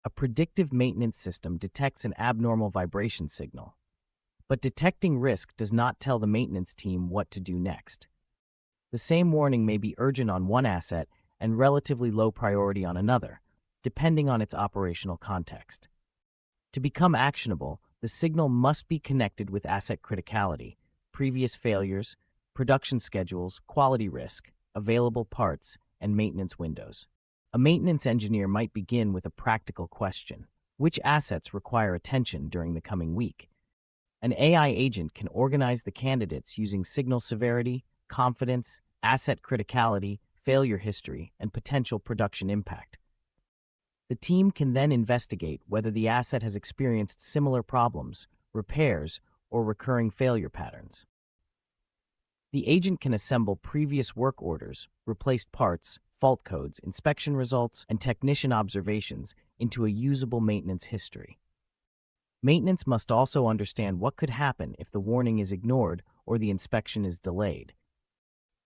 A predictive maintenance system detects an abnormal vibration signal. But detecting risk does not tell the maintenance team what to do next. The same warning may be urgent on one asset and relatively low priority on another, depending on its operational context. To become actionable, the signal must be connected with asset criticality, previous failures, production schedules, quality risk, available parts, and maintenance windows. A maintenance engineer might begin with a practical question: which assets require attention during the coming week? An AI agent can organize the candidates using signal severity, confidence, asset criticality, failure history, and potential production impact. The team can then investigate whether the asset has experienced similar problems, repairs, or recurring failure patterns. The agent can assemble previous work orders, replaced parts, fault codes, inspection results, and technician observations into a usable maintenance history. Maintenance must also understand what could happen if the warning is ignored or the inspection is delayed.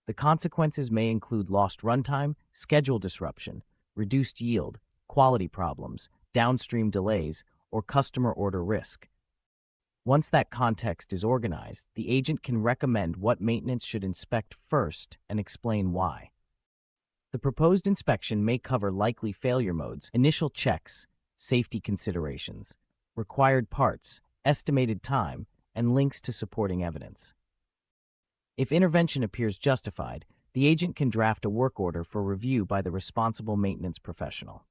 The consequences may include lost runtime, schedule disruption, reduced yield, quality problems, downstream delays, or customer order risk. Once that context is organized, the agent can recommend what maintenance should inspect first and explain why. The proposed inspection may cover likely failure modes, initial checks, safety considerations, required parts, estimated time, and links to supporting evidence. If intervention appears justified, the agent can draft a work order for review by the responsible maintenance professional.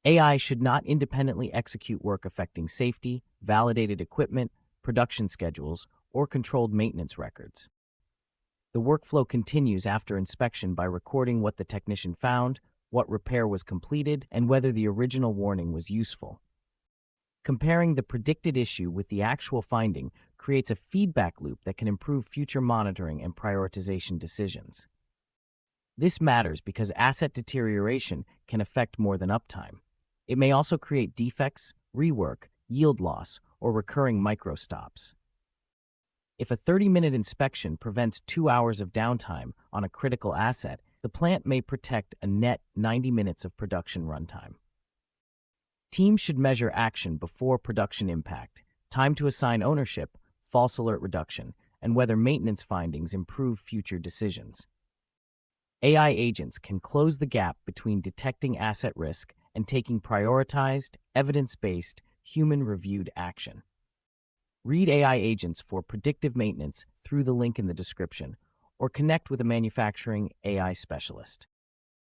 AI should not independently execute work affecting safety, validated equipment, production schedules, or controlled maintenance records. The workflow continues after inspection by recording what the technician found, what repair was completed, and whether the original warning was useful. Comparing the predicted issue with the actual finding creates a feedback loop that can improve future monitoring and prioritization decisions. This matters because asset deterioration can affect more than uptime. It may also create defects, rework, yield loss, or recurring micro-stops. If a 30-minute inspection prevents 2 hours of downtime on a critical asset, the plant may protect a net 90 minutes of production runtime. Teams should measure action before production impact, time to assign ownership, false alert reduction, and whether maintenance findings improve future decisions. AI agents can close the gap between detecting asset risk and taking prioritized, evidence-based, human-reviewed action. Read AI agents for predictive maintenance through the link in the description, or connect with a manufacturing AI specialist.